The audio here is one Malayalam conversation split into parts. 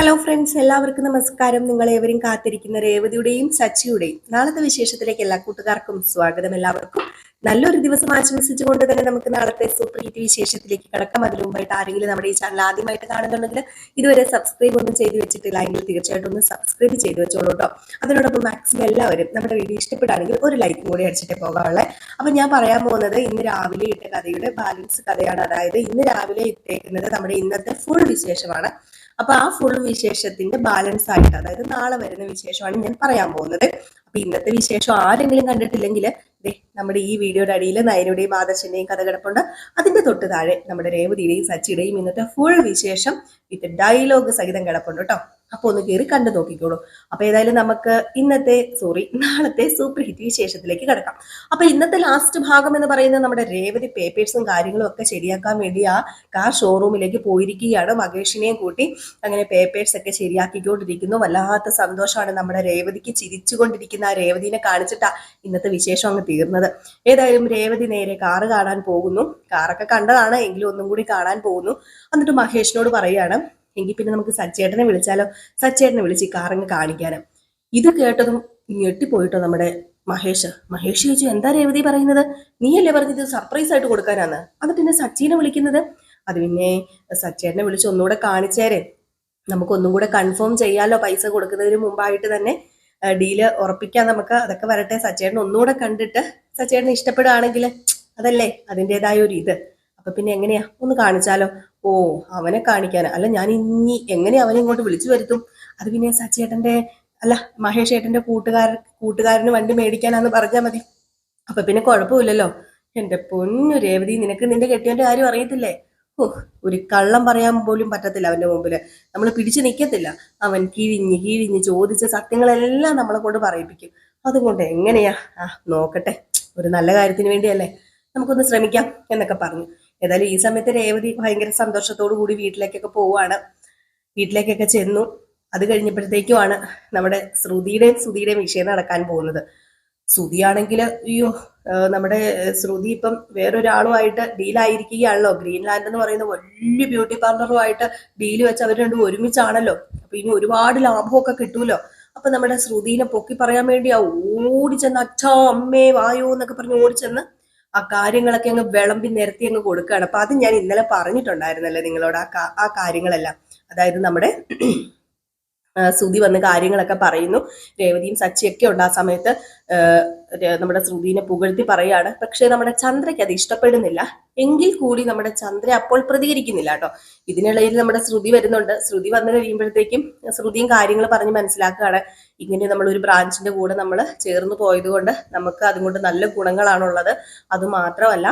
ഹലോ ഫ്രണ്ട്സ്, എല്ലാവർക്കും നമസ്കാരം. നിങ്ങളേവരും കാത്തിരിക്കുന്ന രേവതിയുടെയും സച്ചിയുടെയും നാളത്തെ വിശേഷത്തിലേക്ക് എല്ലാ കൂട്ടുകാർക്കും സ്വാഗതം. എല്ലാവർക്കും നല്ലൊരു ദിവസം ആശംസിച്ചുകൊണ്ട് തന്നെ നമുക്ക് നാളത്തെ സൂപ്പർ ഹിറ്റ് വിശേഷത്തിലേക്ക് കടക്കാം. അതിനു മുമ്പായിട്ട് ആരെങ്കിലും നമ്മുടെ ഈ ചാനൽ ആദ്യമായിട്ട് കാണുന്നുണ്ടെങ്കിൽ ഇതുവരെ സബ്സ്ക്രൈബ് ഒന്നും ചെയ്ത് വെച്ചിട്ടില്ല എങ്കിൽ തീർച്ചയായിട്ടും ഒന്ന് സബ്സ്ക്രൈബ് ചെയ്ത് വെച്ചോളൂ കേട്ടോ. അതിനോടൊപ്പം മാക്സിമം എല്ലാവരും നമ്മുടെ വീഡിയോ ഇഷ്ടപ്പെടുകയാണെങ്കിൽ ഒരു ലൈക്കും കൂടി അടിച്ചിട്ട് പോകാറുള്ളത്. അപ്പൊ ഞാൻ പറയാൻ പോകുന്നത് ഇന്ന് രാവിലെ ഇട്ട കഥയുടെ ബാലൻസ് കഥയാണ്. അതായത് ഇന്ന് രാവിലെ ഇട്ടേക്കുന്നത് നമ്മുടെ ഇന്നത്തെ ഫുൾ വിശേഷമാണ്. അപ്പൊ ആ ഫുൾ വിശേഷത്തിന്റെ ബാലൻസ് ആയിട്ട്, അതായത് നാളെ വരുന്ന വിശേഷമാണ് ഞാൻ പറയാൻ പോകുന്നത്. അപ്പൊ ഇന്നത്തെ വിശേഷം ആരെങ്കിലും കണ്ടിട്ടില്ലെങ്കിൽ നമ്മുടെ ഈ വീഡിയോയുടെ അടിയിൽ നയനയുടെയും ആദർശന്റെയും കഥ കിടപ്പുണ്ട്. അതിന്റെ തൊട്ട് താഴെ നമ്മുടെ രേവതിയുടെയും സച്ചിയുടെയും ഇന്നത്തെ ഫുൾ വിശേഷം വിത്ത് ഡയലോഗ് സഹിതം കിടപ്പുണ്ട് കേട്ടോ. അപ്പൊ ഒന്ന് കയറി കണ്ടു നോക്കിക്കോളൂ. അപ്പൊ ഏതായാലും നമുക്ക് നാളത്തെ സൂപ്പർ ഹിറ്റ് വിശേഷത്തിലേക്ക് കിടക്കാം. അപ്പൊ ഇന്നത്തെ ലാസ്റ്റ് ഭാഗം എന്ന് പറയുന്നത് നമ്മുടെ രേവതി പേപ്പേഴ്സും കാര്യങ്ങളും ഒക്കെ ശരിയാക്കാൻ വേണ്ടി ആ കാർ ഷോറൂമിലേക്ക് പോയിരിക്കുകയാണ്. മകേഷിനെയും കൂട്ടി അങ്ങനെ പേപ്പേഴ്സ് ഒക്കെ ശരിയാക്കിക്കൊണ്ടിരിക്കുന്നു. വല്ലാത്ത സന്തോഷമാണ് നമ്മുടെ രേവതിക്ക്. ചിരിച്ചുകൊണ്ടിരിക്കുന്ന ആ രേവതിനെ കാണിച്ചിട്ടാ ഇന്നത്തെ വിശേഷം അങ്ങ് തീർന്നത്. ഏതായാലും രേവതി നേരെ കാറ് കാണാൻ പോകുന്നു. കാറൊക്കെ കണ്ടതാണ്, എങ്കിലും ഒന്നും കൂടി കാണാൻ പോകുന്നു. എന്നിട്ട് മഹേഷിനോട് പറയാണ്, എങ്കിൽ പിന്നെ നമുക്ക് സച്ചേട്ടനെ വിളിച്ചാലോ, സച്ചേട്ടനെ വിളിച്ച് ഈ കാറങ്ങ് കാണിക്കാനോ. ഇത് കേട്ടതും ഞെട്ടിപ്പോയിട്ടോ നമ്മുടെ മഹേഷ് ചോദിച്ചു, എന്താ രേവതി പറയുന്നത്? നീയല്ലേ പറഞ്ഞത് സർപ്രൈസ് ആയിട്ട് കൊടുക്കാനാന്ന്, എന്നിട്ട് പിന്നെ സച്ചിനെ വിളിക്കുന്നത്? അത് പിന്നെ സച്ചേട്ടനെ വിളിച്ച് ഒന്നുകൂടെ കാണിച്ചേരെ, നമുക്ക് ഒന്നും കൂടെ കൺഫേം ചെയ്യാലോ, പൈസ കൊടുക്കുന്നതിന് മുമ്പായിട്ട് തന്നെ ഡീല് ഉറപ്പിക്കാൻ നമുക്ക്. അതൊക്കെ വരട്ടെ, സച്ചേട്ടൻ ഒന്നുകൂടെ കണ്ടിട്ട് സച്ചേട്ടന് ഇഷ്ടപ്പെടുകയാണെങ്കിൽ അതല്ലേ അതിൻ്റെതായ ഒരു ഇത്. അപ്പൊ പിന്നെ എങ്ങനെയാ, ഒന്ന് കാണിച്ചാലോ? ഓ, അവനെ കാണിക്കാനാ? അല്ല, ഞാൻ ഇനി എങ്ങനെ അവനെ ഇങ്ങോട്ട് വിളിച്ചു വരുത്തും? അത് പിന്നെ സച്ചേട്ടന്റെ അല്ല മഹേഷ് ഏട്ടന്റെ കൂട്ടുകാരന് വണ്ടി മേടിക്കാനാന്ന് പറഞ്ഞാൽ മതി. അപ്പൊ പിന്നെ കുഴപ്പമില്ലല്ലോ. എന്റെ പൊന്നു രേവതി, നിനക്ക് നിന്റെ കെട്ടിയവന്റെ കാര്യം അറിയത്തില്ലേ? ഓ, ഒരു കള്ളം പറയാൻ പോലും പറ്റത്തില്ല അവന്റെ മുമ്പില്. നമ്മൾ പിടിച്ചു നിൽക്കത്തില്ല. അവൻ കിഴിഞ്ഞ് ചോദിച്ച സത്യങ്ങളെല്ലാം നമ്മളെ കൊണ്ട് പറയിപ്പിക്കും. അതുകൊണ്ട് എങ്ങനെയാ, നോക്കട്ടെ, ഒരു നല്ല കാര്യത്തിന് വേണ്ടിയല്ലേ, നമുക്കൊന്ന് ശ്രമിക്കാം എന്നൊക്കെ പറഞ്ഞു. ഏതായാലും ഈ സമയത്ത് രേവതി ഭയങ്കര സന്തോഷത്തോടു കൂടി വീട്ടിലേക്കൊക്കെ പോവാണ്. വീട്ടിലേക്കൊക്കെ ചെന്നു. അത് കഴിഞ്ഞപ്പോഴത്തേക്കുമാണ് നമ്മുടെ ശ്രുതിയുടെയും വിഷയം നടക്കാൻ പോകുന്നത്. ശ്രുതിയാണെങ്കിൽ അയ്യോ, നമ്മുടെ ശ്രുതി ഇപ്പം വേറൊരാളുമായിട്ട് ഡീലായിരിക്കുകയാണല്ലോ. ഗ്രീൻലാൻഡ് എന്ന് പറയുന്ന വലിയ ബ്യൂട്ടി പാർലറുമായിട്ട് ഡീല് വെച്ച് അവർ രണ്ടും ഒരുമിച്ചാണല്ലോ. അപ്പൊ ഇനി ഒരുപാട് ലാഭമൊക്കെ കിട്ടൂലോ. അപ്പൊ നമ്മുടെ ശ്രുതിനെ പൊക്കി പറയാൻ വേണ്ടി ഓടിച്ചെന്ന് അച്ഛാ അമ്മേ വായോ എന്നൊക്കെ പറഞ്ഞ് ഓടിച്ചെന്ന് ആ കാര്യങ്ങളൊക്കെ അങ്ങ് വിളമ്പി നിരത്തി അങ്ങ് കൊടുക്കുകയാണ്. അപ്പൊ അത് ഞാൻ ഇന്നലെ പറഞ്ഞിട്ടുണ്ടായിരുന്നല്ലേ നിങ്ങളോട് ആ കാര്യങ്ങളെല്ലാം. അതായത് നമ്മുടെ ശ്രുതി വന്ന് കാര്യങ്ങളൊക്കെ പറയുന്നു. രേവതിയും സച്ചിയൊക്കെ ഉണ്ട് ആ സമയത്ത്. നമ്മുടെ ശ്രുതിനെ പുകഴ്ത്തി പറയാണ്. പക്ഷെ നമ്മുടെ ചന്ദ്രയ്ക്ക് അത് ഇഷ്ടപ്പെടുന്നില്ല. എങ്കിൽ കൂടി നമ്മുടെ ചന്ദ്ര അപ്പോൾ പ്രതികരിക്കുന്നില്ല കേട്ടോ. ഇതിനിടയിൽ നമ്മുടെ ശ്രുതി വരുന്നുണ്ട്. ശ്രുതി വന്നു കഴിയുമ്പോഴത്തേക്കും ശ്രുതിയും കാര്യങ്ങൾ പറഞ്ഞ് മനസ്സിലാക്കുകയാണ്. ഇങ്ങനെ നമ്മൾ ഒരു ബ്രാഞ്ചിന്റെ കൂടെ നമ്മൾ ചേർന്ന് പോയത് കൊണ്ട് നമുക്ക് അതുകൊണ്ട് നല്ല ഗുണങ്ങളാണുള്ളത്. അത് മാത്രമല്ല,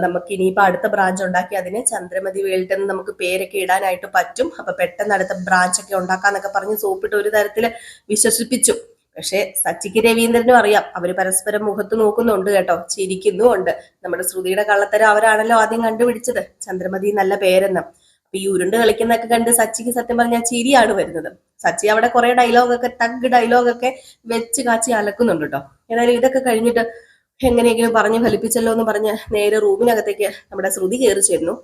നമുക്ക് ഇനിയിപ്പോ അടുത്ത ബ്രാഞ്ച് ഉണ്ടാക്കി അതിന് ചന്ദ്രമതി വേൾഡ് എന്ന് നമുക്ക് പേരൊക്കെ ഇടാനായിട്ട് പറ്റും. അപ്പൊ പെട്ടെന്ന് അടുത്ത ബ്രാഞ്ച് ഒക്കെ ഉണ്ടാക്കാന്നൊക്കെ പറഞ്ഞ് സോപ്പിട്ട് ഒരു തരത്തില് വിശ്വസിപ്പിച്ചു. പക്ഷെ സച്ചിക്ക് രവീന്ദ്രനും അറിയാം, അവര് പരസ്പരം മുഖത്ത് നോക്കുന്നുണ്ട് കേട്ടോ, ചിരിക്കുന്നുമുണ്ട്. നമ്മുടെ ശ്രുതിയുടെ കള്ളത്തരം അവരാണല്ലോ ആദ്യം കണ്ടുപിടിച്ചത്, ചന്ദ്രമതി നല്ല പേരെന്ന്. അപ്പൊ ഈ ഉരുണ്ട് കളിക്കുന്നതൊക്കെ കണ്ട് സച്ചിക്ക് സത്യം പറഞ്ഞാൽ ചിരിയാണ് വരുന്നത്. സച്ചി അവിടെ കുറെ തഗ് ഡയലോഗൊക്കെ വെച്ച് കാച്ചി അലക്കുന്നുണ്ട് കേട്ടോ. ഏതായാലും ഇതൊക്കെ കഴിഞ്ഞിട്ട് എങ്ങനെയെങ്കിലും പറഞ്ഞ് ഫലിപ്പിച്ചല്ലോ എന്ന് പറഞ്ഞ് നേരെ റൂമിനകത്തേക്ക് നമ്മുടെ ശ്രുതി കയറി ചെന്നു.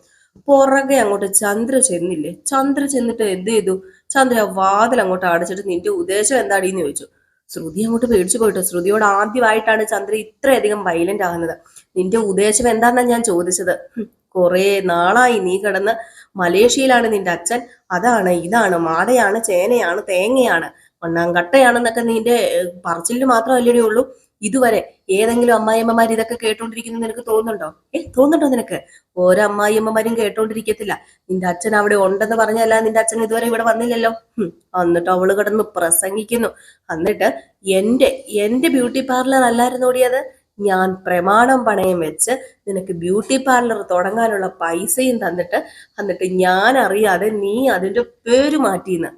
പുറകെ അങ്ങോട്ട് ചന്ദ്ര ചെന്നില്ലേ. ചന്ദ്ര ചെന്നിട്ട് എന്ത് ചെയ്തു? ചന്ദ്ര വാതിൽ അങ്ങോട്ട് അടച്ചിട്ട് നിന്റെ ഉദ്ദേശം എന്താടീന്ന് ചോദിച്ചു. ശ്രുതി അങ്ങോട്ട് പേടിച്ചു പോയിട്ടോ. ശ്രുതിയോട് ആദ്യമായിട്ടാണ് ചന്ദ്ര ഇത്രയധികം വയലന്റ് ആകുന്നത്. നിന്റെ ഉദ്ദേശം എന്താന്നാ ഞാൻ ചോദിച്ചത്. കുറെ നാളായി നീ കിടന്ന് മലേഷ്യയിലാണ് നിന്റെ അച്ഛൻ, അതാണ് ഇതാണ് മാടയാണ് ചേനയാണ് തേങ്ങയാണ് മണ്ണാങ്കട്ടയാണെന്നൊക്കെ നിന്റെ പറച്ചിലിന് മാത്രമല്ലേ ഉള്ളൂ. ഇതുവരെ ഏതെങ്കിലും അമ്മായിയമ്മമാർ ഇതൊക്കെ കേട്ടോണ്ടിരിക്കുന്നത് നിനക്ക് തോന്നുന്നുണ്ടോ? തോന്നുന്നുണ്ടോ നിനക്ക്? ഓരോ അമ്മായിയമ്മമാരും കേട്ടോണ്ടിരിക്കത്തില്ല. നിന്റെ അച്ഛൻ അവിടെ ഉണ്ടെന്ന് പറഞ്ഞല്ല, നിന്റെ അച്ഛൻ ഇതുവരെ ഇവിടെ വന്നില്ലല്ലോ. എന്നിട്ട് അവള് കിടന്ന് പ്രസംഗിക്കുന്നു. എന്നിട്ട് എന്റെ ബ്യൂട്ടി പാർലർ അല്ലായിരുന്നോടിയത്. ഞാൻ പ്രമാണം പണയം വെച്ച് നിനക്ക് ബ്യൂട്ടി പാർലർ തുടങ്ങാനുള്ള പൈസയും എന്നിട്ട് ഞാൻ അറിയാതെ നീ അതിന്റെ പേര് മാറ്റിന്ന്.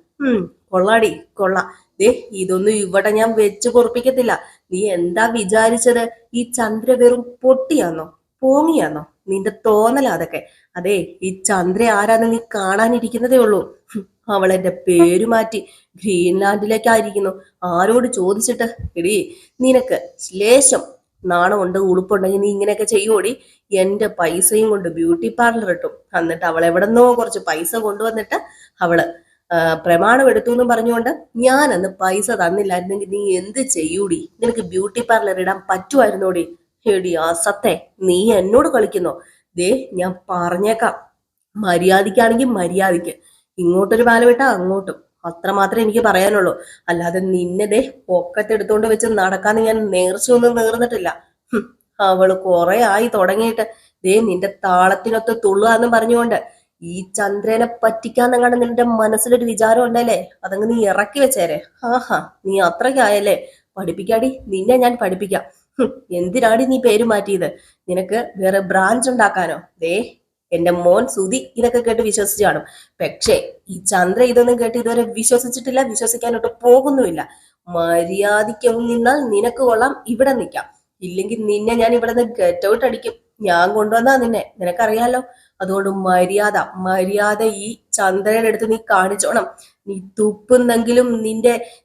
കൊള്ളാടി കൊള്ളാം. ഇതൊന്നും ഇവിടെ ഞാൻ വെച്ച് പൊറപ്പിക്കത്തില്ല. നീ എന്താ വിചാരിച്ചത്? ഈ ചന്ദ്ര വെറും പൊട്ടിയാന്നോ പോങ്ങിയാന്നോ? നിന്റെ തോന്നല അതൊക്കെ. അതെ, ഈ ചന്ദ്ര ആരാന്ന് നീ കാണാനിരിക്കുന്നതേ ഉള്ളൂ. അവളെന്റെ പേര് മാറ്റി ഗ്രീൻലാൻഡിലേക്കായിരിക്കുന്നു. ആരോട് ചോദിച്ചിട്ട്? എടീ, നിനക്ക് ശ്ലേഷം നാണമുണ്ട് ഉളുപ്പുണ്ടെങ്കിൽ നീ ഇങ്ങനെയൊക്കെ ചെയ്യുവോടി? എന്റെ പൈസയും കൊണ്ട് ബ്യൂട്ടി പാർലർ ഇട്ടും എന്നിട്ട് അവൾ എവിടെന്നോ കുറച്ച് പൈസ കൊണ്ടുവന്നിട്ട് അവള് പ്രമാണം എടുത്തു എന്നും പറഞ്ഞുകൊണ്ട് ഞാൻ അന്ന് പൈസ തന്നില്ലായിരുന്നെങ്കിൽ നീ എന്ത് ചെയ്യൂടി? നിനക്ക് ബ്യൂട്ടി പാർലർ ഇടാൻ പറ്റുമായിരുന്നോടി? എടി അസത്തെ, നീ എന്നോട് കളിക്കുന്നോ? ദേ ഞാൻ പറഞ്ഞേക്കാം, മര്യാദയ്ക്കാണെങ്കിൽ മര്യാദയ്ക്ക്, ഇങ്ങോട്ടൊരു പാല വിട്ടാ അങ്ങോട്ടും, അത്ര മാത്രമേ എനിക്ക് പറയാനുള്ളൂ. അല്ലാതെ നിന്നെ ദേ പൊക്കത്തെടുത്തോണ്ട് വെച്ച് നടക്കാന്ന് ഞാൻ നേർച്ചയൊന്നും നേർന്നിട്ടില്ല. അവള് കുറെ ആയി തുടങ്ങിയിട്ട് ദേ നിന്റെ താളത്തിനൊത്ത് തുള്ളുകയെന്ന് പറഞ്ഞുകൊണ്ട് ഈ ചന്ദ്രനെ പറ്റിക്കാന്നെങ്ങാണ്ട് നിന്റെ മനസ്സിലൊരു വിചാരം ഉണ്ടല്ലേ, അതങ്ങ് നീ ഇറക്കി വെച്ചേരെ. ആഹാ, നീ അത്രയ്ക്കായല്ലേ? പഠിപ്പിക്കാടി, നിന്നെ ഞാൻ പഠിപ്പിക്കാം. എന്തിനാടി നീ പേര് മാറ്റിയത്? നിനക്ക് വേറെ ബ്രാഞ്ച് ഉണ്ടാക്കാനോ? ദേ എന്റെ മോൻ സുധി ഇതൊക്കെ കേട്ട് വിശ്വസിച്ചു കാണും. പക്ഷേ ഈ ചന്ദ്ര ഇതൊന്നും കേട്ട് ഇതുവരെ വിശ്വസിച്ചിട്ടില്ല, വിശ്വസിക്കാനോട്ട് പോകുന്നുമില്ല. മര്യാദയ്ക്ക് നിന്നാൽ നിനക്ക് കൊള്ളാം, ഇവിടെ നിൽക്കാം. ഇല്ലെങ്കിൽ നിന്നെ ഞാൻ ഇവിടെ നിന്ന് ഗെറ്റ് ഔട്ട് അടിക്കും. ഞാൻ കൊണ്ടുവന്നാ നിന്നെ, നിനക്കറിയാലോ. അതുകൊണ്ട് മര്യാദ ഈ ചന്ദ്രയുടെ അടുത്ത് നീ കാണിച്ചോണം. നീ തുപ്പുന്നെങ്കിലും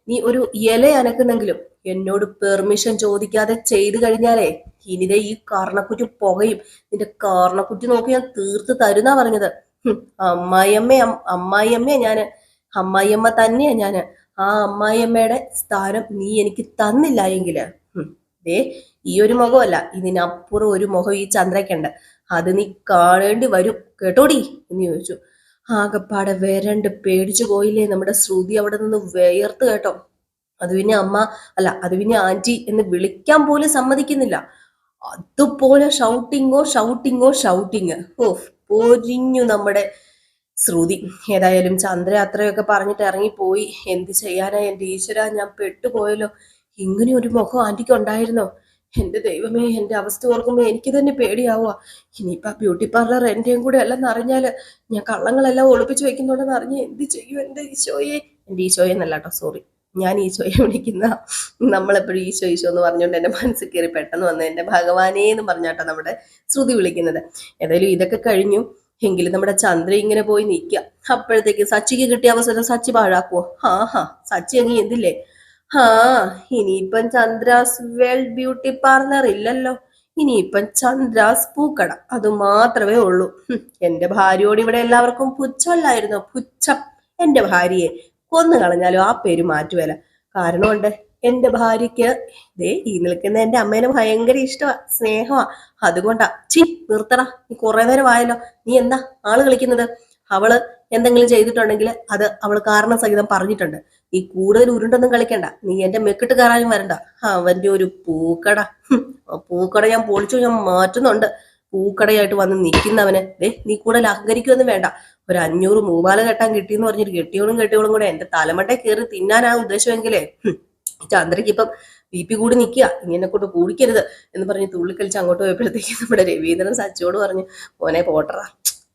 നീ ഒരു ഇല അനക്കുന്നെങ്കിലും എന്നോട് പെർമിഷൻ ചോദിക്കാതെ ചെയ്തു കഴിഞ്ഞാലേ ഇനിതേ ഈ കാർണക്കുറ്റി പുകയും. നിന്റെ കാർണക്കുറ്റി നോക്കി ഞാൻ തീർത്ത് തരുന്നാ പറഞ്ഞത്. അമ്മായിയമ്മയെ ഞാന്, അമ്മായിയമ്മ തന്നെയാ ഞാന്. ആ അമ്മായിയമ്മയുടെ സ്ഥാനം നീ എനിക്ക് തന്നില്ല എങ്കില് ദേ ഈ ഒരു മുഖമല്ല, ഇതിനപ്പുറം ഒരു മുഖം ഈ ചന്ദ്രയ്ക്കുണ്ട്. അത് നീ കാണേണ്ടി വരും കേട്ടോടി എന്ന് ചോദിച്ചു. ആകപ്പാടെ വരണ്ട് പേടിച്ചു പോയില്ലേ നമ്മുടെ ശ്രുതി. അവിടെ നിന്ന് വേർത്ത് കേട്ടോ. അത് പിന്നെ അത് പിന്നെ ആന്റി എന്ന് വിളിക്കാൻ പോലും സമ്മതിക്കുന്നില്ല. അതുപോലെ ഷൗട്ടിങ്. പൊരിഞ്ഞു നമ്മുടെ ശ്രുതി. ഏതായാലും ചന്ദ്ര അത്രയൊക്കെ പറഞ്ഞിട്ട് ഇറങ്ങിപ്പോയി. എന്ത് ചെയ്യാനാ എന്റെ ഈശ്വര, ഞാൻ പെട്ടുപോയല്ലോ. ഇങ്ങനെ ഒരു മുഖം ആന്റിക്ക് ഉണ്ടായിരുന്നോ? എന്റെ ദൈവമേ, എന്റെ അവസ്ഥ ഓർക്കുമ്പോ എനിക്ക് തന്നെ പേടിയാവുക. ഇനിയിപ്പോ ബ്യൂട്ടി പാർലർ എന്റെയും കൂടെ അല്ലെന്ന് അറിഞ്ഞാല്, ഞാൻ കള്ളങ്ങളെല്ലാം ഒളിപ്പിച്ചു വെക്കുന്നുണ്ടെന്ന് അറിഞ്ഞ് എന്ത് ചെയ്യും എന്റെ ഈശോയെ എന്നല്ല കേട്ടോ, സോറി, ഞാൻ ഈശോയെ വിളിക്കുന്ന, നമ്മളെപ്പോഴും ഈശോ എന്ന് പറഞ്ഞുകൊണ്ട് എന്റെ മനസ്സിൽ കയറി പെട്ടെന്ന് വന്ന് എന്റെ ഭഗവാനേ എന്ന് പറഞ്ഞാട്ടോ നമ്മുടെ ശ്രുതി വിളിക്കുന്നത്. ഏതായാലും ഇതൊക്കെ കഴിഞ്ഞു. എങ്കിലും നമ്മുടെ ചന്ദ്ര ഇങ്ങനെ പോയി നിൽക്കുക. അപ്പോഴത്തേക്ക് സച്ചിക്ക് കിട്ടിയ അവസരം സച്ചി പാഴാക്കുവോ? സച്ചി അങ്ങ് എന്തില്ലേ? ഇനിയിപ്പം ചന്ദ്രാസ് വേൾഡ് ബ്യൂട്ടി പാർലർ ഇല്ലല്ലോ. ഇനിയിപ്പം ചന്ദ്രാസ് പൂക്കട, അത് മാത്രമേ ഉള്ളൂ. എന്റെ ഭാര്യയോട് ഇവിടെ എല്ലാവർക്കും പുച്ഛമല്ലായിരുന്നോ? പുച്ഛം. എന്റെ ഭാര്യയെ കൊന്നു കളഞ്ഞാലും ആ പേര് മാറ്റുവല്ല. കാരണമുണ്ട്, എന്റെ ഭാര്യയ്ക്ക് ഈ നിൽക്കുന്ന എന്റെ അമ്മേനെ ഭയങ്കര ഇഷ്ടമാ, സ്നേഹമാ. അതുകൊണ്ടാ. നിർത്തടാ, നീ കുറെ നേരം ആയല്ലോ. നീ എന്താ ആള് കളിക്കുന്നത്? അവള് എന്തെങ്കിലും ചെയ്തിട്ടുണ്ടെങ്കിൽ അത് അവൾ കാരണസഹിതം പറഞ്ഞിട്ടുണ്ട്. നീ കൂടുതൽ ഉരുണ്ടൊന്നും കളിക്കണ്ട. നീ എന്റെ മെക്കിട്ട് കയറാനും വരണ്ട. അവന്റെ ഒരു പൂക്കട ഞാൻ പൊളിച്ചു, ഞാൻ മാറ്റുന്നുണ്ട്. പൂക്കടയായിട്ട് വന്ന് നിൽക്കുന്നവന് നീ കൂടുതൽ അഹങ്കരിക്കൊന്നും വേണ്ട. ഒരു 500 മൂവാല കെട്ടാൻ കിട്ടിയെന്ന് പറഞ്ഞിട്ട് കെട്ടിയോളും കൂടെ എന്റെ തലമണ്ടേ കയറി തിന്നാനാ ഉദ്ദേശമെങ്കിലേ ചന്ദ്രയ്ക്ക് ഇപ്പം BP കൂടി നിൽക്കുക. ഇങ്ങനെ കൊണ്ട് കൂടിക്കരുത് എന്ന് പറഞ്ഞ് തുള്ളിക്കളിച്ച് അങ്ങോട്ട് പോയപ്പോഴത്തേക്ക് നമ്മുടെ രവീന്ദ്രൻ സച്ചിയോട് പറഞ്ഞു, മോനെ പോട്ടറാ,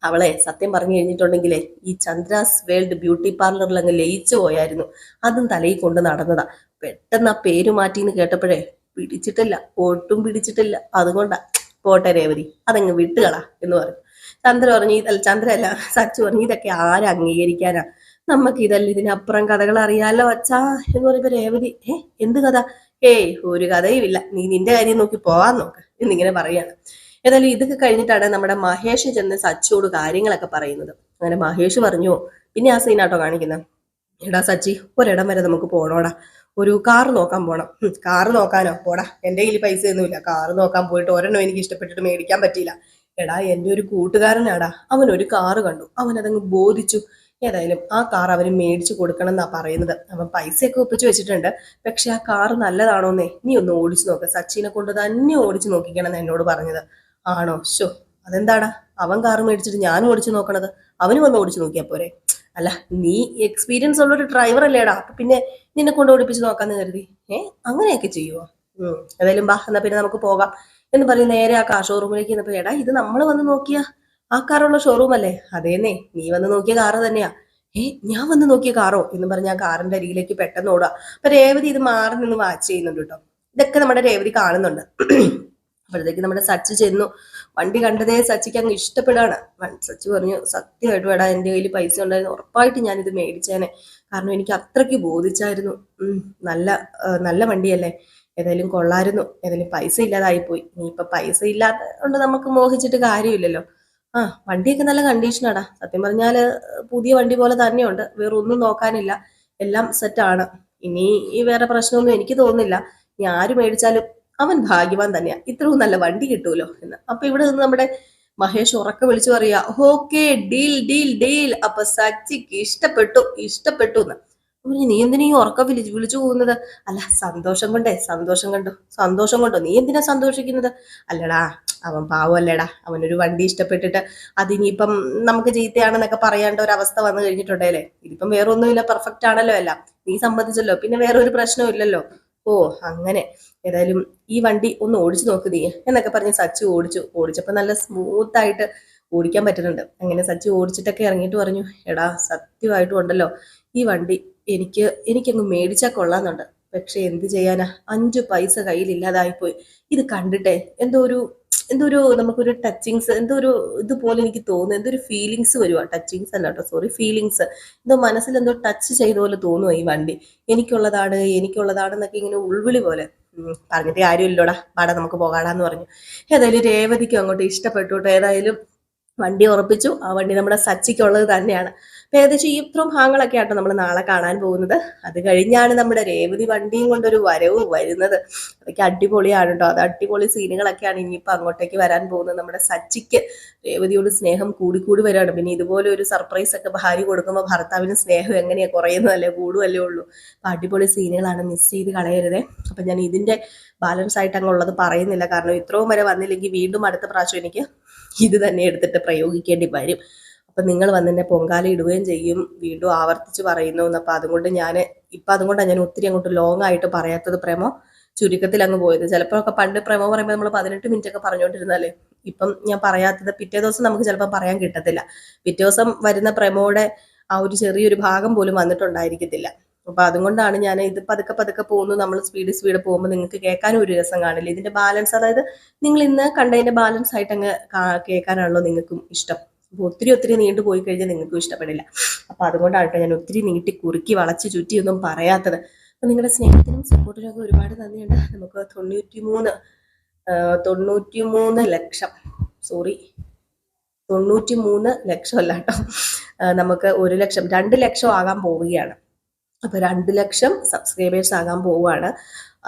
അവളെ സത്യം പറഞ്ഞു കഴിഞ്ഞിട്ടുണ്ടെങ്കിലേ ഈ ചന്ദ്രാസ് വേൾഡ് ബ്യൂട്ടി പാർലറിൽ അങ്ങ് ലയിച്ചു പോയായിരുന്നു. അതും തലയിൽ കൊണ്ട് നടന്നതാ. പെട്ടെന്ന് ആ പേര് മാറ്റിന്ന് കേട്ടപ്പോഴേ പിടിച്ചിട്ടില്ല, ഒട്ടും പിടിച്ചിട്ടില്ല. അതുകൊണ്ടാ. പോട്ടെ രേവതി, അതങ്ങ് വിട്ടുകളാ എന്ന് പറഞ്ഞു. ചന്ദ്രല്ല, സച്ചു പറഞ്ഞു, ഇതൊക്കെ ആരെ അംഗീകരിക്കാനാ? നമുക്ക് ഇതിനപ്പുറം കഥകൾ അറിയാലോ അച്ഛാ എന്ന് പറയുമ്പോ രേവതി, എന്ത് കഥ? ഒരു കഥയും ഇല്ല, നീ നിന്റെ കാര്യം നോക്കി പോവാൻ നോക്ക് എന്നിങ്ങനെ പറയാണ്. ഏതായാലും ഇതൊക്കെ കഴിഞ്ഞിട്ടാണ് നമ്മുടെ മഹേഷ് ചെന്ന് സച്ചിയോട് കാര്യങ്ങളൊക്കെ പറയുന്നത്. അങ്ങനെ മഹേഷ് പറഞ്ഞു, പിന്നെ ആ സീനാട്ടോ കാണിക്കുന്നത്. എടാ സച്ചി, ഒരിടം വരെ നമുക്ക് പോണോടാ, ഒരു കാറ് നോക്കാൻ പോണം. കാറ് നോക്കാനോ? പോടാ, എന്റെ കയ്യിൽ പൈസ ഒന്നുമില്ല. കാറ് നോക്കാൻ പോയിട്ട് ഒരെണ്ണം എനിക്ക് ഇഷ്ടപ്പെട്ടിട്ട് മേടിക്കാൻ പറ്റിയില്ല. എടാ, എന്റെ ഒരു കൂട്ടുകാരനാടാ, അവൻ ഒരു കാറ് കണ്ടു, അവൻ അതങ്ങ് ബോധിച്ചു. ഏതായാലും ആ കാർ അവന് മേടിച്ചു കൊടുക്കണം എന്നാ പറയുന്നത്. അവൻ പൈസയൊക്കെ ഒപ്പിച്ചു വെച്ചിട്ടുണ്ട്. പക്ഷെ ആ കാറ് നല്ലതാണോന്നേ നീ ഒന്ന് ഓടിച്ചു നോക്ക്, സച്ചിനെ കൊണ്ട് തന്നെ ഓടിച്ചു നോക്കിക്കണം എന്ന് എന്നോട് പറഞ്ഞത്. ആണോ? അതെന്താടാ, അവൻ കാറ് മേടിച്ചിട്ട് ഞാനും ഓടിച്ചു നോക്കണത്? അവന് വന്ന് ഓടിച്ചു നോക്കിയാ പോരെ? അല്ല, നീ എക്സ്പീരിയൻസ് ഉള്ള ഒരു ഡ്രൈവർ അല്ലേടാ, അപ്പൊ പിന്നെ നിന്നെ കൊണ്ട് ഓടിപ്പിച്ച് നോക്കാന്ന് കരുതി. അങ്ങനെയൊക്കെ ചെയ്യുവോ? ഏതായാലും ബാ, എന്നാ പിന്നെ നമുക്ക് പോകാം എന്ന് പറഞ്ഞ് നേരെ ആ കാർ ഷോറൂമിലേക്ക് ചെന്നപ്പോ, എടാ ഇത് നമ്മൾ വന്ന് നോക്കിയ ആ കാറുള്ള ഷോറൂം അല്ലേ? അതേന്നേ, നീ വന്ന് നോക്കിയ കാറ് തന്നെയാ. ഞാൻ വന്ന് നോക്കിയ കാറോ എന്ന് പറഞ്ഞ ആ കാറിന്റെ അരികിലേക്ക് പെട്ടെന്ന് ഓടുക. അപ്പൊ രേവതി ഇത് മാറി നിന്ന് വാച്ച് ചെയ്യുന്നുണ്ട് കേട്ടോ. ഇതൊക്കെ നമ്മുടെ രേവതി കാണുന്നുണ്ട്. അപ്പോഴത്തേക്ക് നമ്മുടെ സച്ചി ചെന്നു. വണ്ടി കണ്ടതേ സച്ചിക്ക് അങ്ങ് ഇഷ്ടപ്പെടാണ്. സച്ചി പറഞ്ഞു, സത്യമായിട്ട് വേടാ, എൻ്റെ കയ്യിൽ പൈസ ഉണ്ടായിരുന്നു, ഉറപ്പായിട്ട് ഞാനിത് മേടിച്ചേനെ. കാരണം എനിക്ക് അത്രയ്ക്ക് ബോധിച്ചായിരുന്നു. നല്ല നല്ല വണ്ടിയല്ലേ, ഏതായാലും കൊള്ളായിരുന്നു. ഏതായാലും പൈസ ഇല്ലാതായിപ്പോയി. ഇനിയിപ്പൊ പൈസ ഇല്ലാത്ത കൊണ്ട് നമുക്ക് മോഹിച്ചിട്ട് കാര്യമില്ലല്ലോ. ആ വണ്ടിയൊക്കെ നല്ല കണ്ടീഷനാടാ. സത്യം പറഞ്ഞാല് പുതിയ വണ്ടി പോലെ തന്നെയുണ്ട്. വേറെ ഒന്നും നോക്കാനില്ല. എല്ലാം സെറ്റാണ്. ഇനി ഈ വേറെ പ്രശ്നമൊന്നും എനിക്ക് തോന്നുന്നില്ല. ഇനി ആര് മേടിച്ചാലും അവൻ ഭാഗ്യവാൻ തന്നെയാ. ഇത്രയും നല്ല വണ്ടി കിട്ടൂലോ എന്ന്. അപ്പൊ ഇവിടെ നിന്ന് നമ്മുടെ മഹേഷ് ഉറക്കെ വിളിച്ചു പറയാ, ഓക്കെ ഡീൽ ഡീൽ ഡീൽ. അപ്പൊ സച്ചിക്ക് ഇഷ്ടപ്പെട്ടു ഇഷ്ടപ്പെട്ടു എന്ന് പറഞ്ഞു. നീ എന്തിനാ ഈ ഉറക്കം വിളിച്ചു പോകുന്നത്? അല്ല സന്തോഷം കൊണ്ടേ, സന്തോഷം കണ്ടു. സന്തോഷം കൊണ്ടോ? നീ എന്തിനാ സന്തോഷിക്കുന്നത്? അല്ലടാ അവൻ പാവല്ലേടാ, അവനൊരു വണ്ടി ഇഷ്ടപ്പെട്ടിട്ട് അതിനിപ്പം നമുക്ക് ചീത്തയാണെന്നൊക്കെ പറയേണ്ട ഒരു അവസ്ഥ വന്നു കഴിഞ്ഞിട്ടുണ്ടല്ലേ. ഇതിപ്പം വേറെ ഒന്നുമില്ല, പെർഫെക്റ്റ് ആണല്ലോ എല്ലാം. നീ സമ്മതിച്ചല്ലോ, പിന്നെ വേറെ ഒരു പ്രശ്നവും ഇല്ലല്ലോ. ഓ അങ്ങനെ. ഏതായാലും ഈ വണ്ടി ഒന്ന് ഓടിച്ചു നോക്ക് നീ എന്നൊക്കെ പറഞ്ഞ് സച്ചു ഓടിച്ചപ്പോ നല്ല സ്മൂത്ത് ആയിട്ട് ഓടിക്കാൻ പറ്റുന്നുണ്ട്. അങ്ങനെ സച്ചു ഓടിച്ചിട്ടൊക്കെ ഇറങ്ങിയിട്ട് പറഞ്ഞു, എടാ സത്യമായിട്ടും ഉണ്ടല്ലോ ഈ വണ്ടി എനിക്കങ്ങ് മേടിച്ചാൽ കൊള്ളാന്നുണ്ട്. പക്ഷെ എന്ത് ചെയ്യാനാ, 5 പൈസ കയ്യിലില്ലാതായിപ്പോയി. ഇത് കണ്ടിട്ടെ എന്തോ ഒരു നമുക്കൊരു ടച്ചിങ്സ്, എന്തോ ഒരു ഇതുപോലെ എനിക്ക് തോന്നുന്നു. എന്തോ ഒരു ഫീലിങ്സ് വരുവാ. ടച്ചിങ്സ് അല്ല കേട്ടോ, സോറി, ഫീലിങ്സ്. എന്തോ മനസ്സിൽ എന്തോ ടച്ച് ചെയ്ത പോലെ തോന്നുവാ ഈ വണ്ടി. എനിക്കുള്ളതാണെന്നൊക്കെ ഇങ്ങനെ ഉൾവിളി പോലെ. പറഞ്ഞിട്ട് കാര്യമില്ലോടാ, പാടാ നമുക്ക് പോകാടാന്ന് പറഞ്ഞു. ഏതായാലും രേവതിക്കും അങ്ങോട്ട് ഇഷ്ടപ്പെട്ടു കേട്ടോ. ഏതായാലും വണ്ടി ഉറപ്പിച്ചു. ആ വണ്ടി നമ്മുടെ സച്ചിക്കുള്ളത് തന്നെയാണ്. അപ്പൊ ഏകദേശം ഈ ഇത്രയും ഭാഗങ്ങളൊക്കെ ആട്ടോ നമ്മൾ നാളെ കാണാൻ പോകുന്നത്. അത് കഴിഞ്ഞാണ് നമ്മുടെ രേവതി വണ്ടിയും കൊണ്ടൊരു വരവ് വരുന്നത്. അതൊക്കെ അടിപൊളിയാണ് കേട്ടോ. അത് അടിപൊളി സീനുകളൊക്കെയാണ് ഇനിയിപ്പോ അങ്ങോട്ടേക്ക് വരാൻ പോകുന്നത്. നമ്മുടെ സച്ചിക്ക് രേവതിയോട് സ്നേഹം കൂടിക്കൂടി വരികയാണ്. പിന്നെ ഇതുപോലെ ഒരു സർപ്രൈസ് ഒക്കെ ഭാര്യ കൊടുക്കുമ്പോൾ ഭർത്താവിന് സ്നേഹം എങ്ങനെയാ കുറയുന്നതല്ലേ, കൂടുവല്ലേ ഉള്ളൂ. അപ്പൊ അടിപൊളി സീനുകളാണ്, മിസ് ചെയ്ത് കളയരുതേ. അപ്പൊ ഞാൻ ഇതിന്റെ ബാലൻസ് ആയിട്ട് അങ്ങുള്ളത് പറയുന്നില്ല. കാരണം ഇത്രയും വരെ വന്നില്ലെങ്കിൽ വീണ്ടും അടുത്ത പ്രാവശ്യം എനിക്ക് ഇത് തന്നെ എടുത്തിട്ട് പ്രയോഗിക്കേണ്ടി വരും. അപ്പൊ നിങ്ങൾ വന്നെന്നെ പൊങ്കാല ഇടുകയും ചെയ്യും. വീണ്ടും ആവർത്തിച്ച് പറയുന്നു. അപ്പൊ അതുകൊണ്ട് അതുകൊണ്ടാണ് ഞാൻ ഒത്തിരി അങ്ങോട്ട് ലോങ് ആയിട്ട് പറയാത്തത്. പ്രേമോ ചുരുക്കത്തിൽ അങ്ങ് പോയത്. ചിലപ്പോഴൊക്കെ പണ്ട് പ്രേമോ പറയുമ്പോൾ നമ്മൾ 18 മിനിറ്റ് ഒക്കെ പറഞ്ഞുകൊണ്ടിരുന്നാലേ, ഇപ്പം ഞാൻ പറയാത്തത് പിറ്റേ ദിവസം നമുക്ക് ചിലപ്പോൾ പറയാൻ കിട്ടത്തില്ല. പിറ്റേ ദിവസം വരുന്ന പ്രേമോയുടെ ആ ഒരു ചെറിയൊരു ഭാഗം പോലും വന്നിട്ടുണ്ടായിരിക്കത്തില്ല. അപ്പൊ അതുകൊണ്ടാണ് ഞാൻ ഇത് പതുക്കെ പതുക്കെ പോകുന്നു. നമ്മൾ സ്പീഡ് പോകുമ്പോൾ നിങ്ങൾക്ക് കേൾക്കാനും ഒരു രസം കാണില്ല. ഇതിന്റെ ബാലൻസ്, അതായത് നിങ്ങൾ ഇന്ന് കണ്ടതിന്റെ ബാലൻസ് ആയിട്ട് അങ്ങ് കേൾക്കാനാണല്ലോ നിങ്ങൾക്കും ഇഷ്ടം. അപ്പൊ ഒത്തിരി നീണ്ടു പോയി കഴിഞ്ഞാൽ നിങ്ങൾക്കും ഇഷ്ടപ്പെടില്ല. അപ്പൊ അതുകൊണ്ടാണ് ഞാൻ ഒത്തിരി നീട്ടി കുറുക്കി വളച്ച് ചുറ്റിയൊന്നും പറയാത്തത്. അപ്പൊ നിങ്ങളുടെ സ്നേഹത്തിനും സപ്പോർട്ടിനും ഒക്കെ ഒരുപാട് നന്ദിയുണ്ട്. നമുക്ക് 93 ലക്ഷം, സോറി 93 ലക്ഷം അല്ല കേട്ടോ, നമുക്ക് 1 ലക്ഷം, 2 ലക്ഷം ആകാൻ പോവുകയാണ്. അപ്പൊ 2 ലക്ഷം സബ്സ്ക്രൈബേഴ്സ് ആകാൻ പോവുകയാണ്.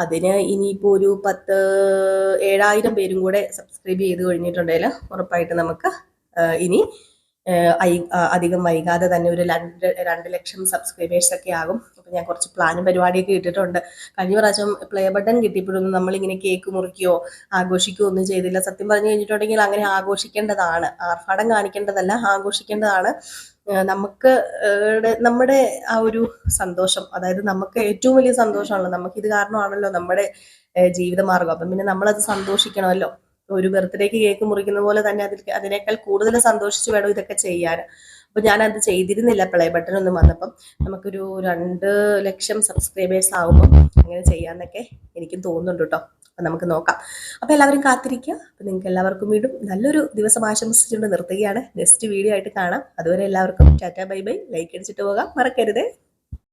അതിന് ഇനിയിപ്പോ ഒരു 7,000 പേരും കൂടെ സബ്സ്ക്രൈബ് ചെയ്ത് കഴിഞ്ഞിട്ടുണ്ടെങ്കിൽ ഉറപ്പായിട്ട് നമുക്ക് ഇനി അധികം വൈകാതെ തന്നെ ഒരു 2 ലക്ഷം സബ്സ്ക്രൈബേഴ്സ് ഒക്കെ ആകും. അപ്പൊ ഞാൻ കുറച്ച് പ്ലാനും പരിപാടിയൊക്കെ ഇട്ടിട്ടുണ്ട്. കഴിഞ്ഞ പ്രാവശ്യം പ്ലേ ബട്ടൺ കിട്ടിയപ്പോഴൊന്നും നമ്മളിങ്ങനെ കേക്ക് മുറിക്കുകയോ ആഘോഷിക്കുകയോ ഒന്നും ചെയ്തില്ല. സത്യം പറഞ്ഞു കഴിഞ്ഞിട്ടുണ്ടെങ്കിൽ അങ്ങനെ ആഘോഷിക്കേണ്ടതാണ്, ആർഭാടം കാണിക്കേണ്ടതല്ല, ആഘോഷിക്കേണ്ടതാണ്. നമുക്ക് നമ്മുടെ ആ ഒരു സന്തോഷം, അതായത് നമുക്ക് ഏറ്റവും വലിയ സന്തോഷമാണല്ലോ, നമുക്ക് ഇത് കാരണമാണല്ലോ നമ്മുടെ ജീവിതമാർഗം. അപ്പം പിന്നെ നമ്മളത് സന്തോഷിക്കണമല്ലോ. ഒരു ബർത്ത്ഡേക്ക് കേക്ക് മുറിക്കുന്ന പോലെ തന്നെ അതിനേക്കാൾ കൂടുതൽ സന്തോഷിച്ച് വേണം ഇതൊക്കെ ചെയ്യാൻ. അപ്പൊ ഞാനത് ചെയ്തിരുന്നില്ല പ്ലേ ബട്ടൺ ഒന്നും വന്നപ്പം. നമുക്കൊരു 2 ലക്ഷം സബ്സ്ക്രൈബേഴ്സ് ആകുമ്പോൾ അങ്ങനെ ചെയ്യാന്നൊക്കെ എനിക്കും തോന്നുന്നുണ്ട് കേട്ടോ. അപ്പൊ നമുക്ക് നോക്കാം. അപ്പൊ എല്ലാവരും കാത്തിരിക്കുക. അപ്പൊ നിങ്ങൾക്ക് എല്ലാവർക്കും വീണ്ടും നല്ലൊരു ദിവസം ആശംസിച്ചുകൊണ്ട് നിർത്തുകയാണ്. നെക്സ്റ്റ് വീഡിയോ ആയിട്ട് കാണാം. അതുവരെ എല്ലാവർക്കും ടാറ്റാ ബൈ ബൈ. ലൈക്ക് അടിച്ചിട്ട് പോകാം മറക്കരുതേ.